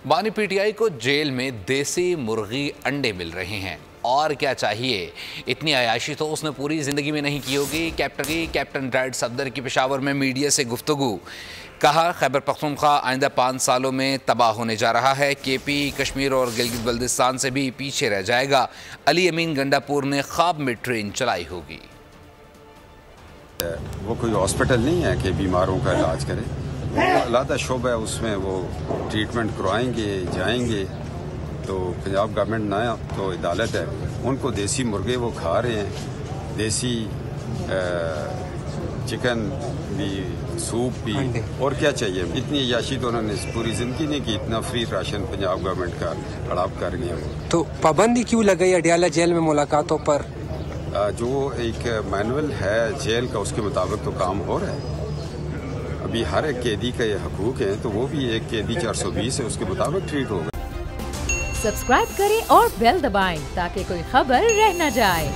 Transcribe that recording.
बानी पीटीआई को जेल में देसी मुर्गी अंडे मिल रहे हैं। और क्या चाहिए, इतनी अयाशी तो उसने पूरी ज़िंदगी में नहीं की होगी। कैप्टन राइड सफदर की पेशावर में मीडिया से गुफ्तगू। कहा, खैबर पख्तूनख्वा आइंदा 5 सालों में तबाह होने जा रहा है। केपी, कश्मीर और गिलगित बल्दिस्तान से भी पीछे रह जाएगा। अली अमीन गंडापुर ने ख्वाब में ट्रेन चलाई होगी। वो कोई हॉस्पिटल नहीं है कि बीमारों का इलाज करे, वो अलग शोबा है, उसमें वो ट्रीटमेंट करवाएंगे, जाएंगे। तो पंजाब गवर्नमेंट ना तो अदालत है, उनको देसी मुर्गे वो खा रहे हैं, देसी चिकन भी, सूप भी, और क्या चाहिए। इतनी अयाशी तो उन्होंने पूरी जिंदगी नहीं की। इतना फ्री राशन पंजाब गवर्नमेंट का हड़प कर गए हैं। तो पाबंदी क्यों लगाई अडयाला जेल में मुलाकातों पर? जो एक मैनुअल है जेल का, उसके मुताबिक तो काम हो रहा है। अभी हर एक कैदी का ये हकूक है, तो वो भी एक कैदी 420 है, उसके मुताबिक ट्रीट होगा। सब्सक्राइब करें और बेल दबाएं ताकि कोई खबर रह न जाए।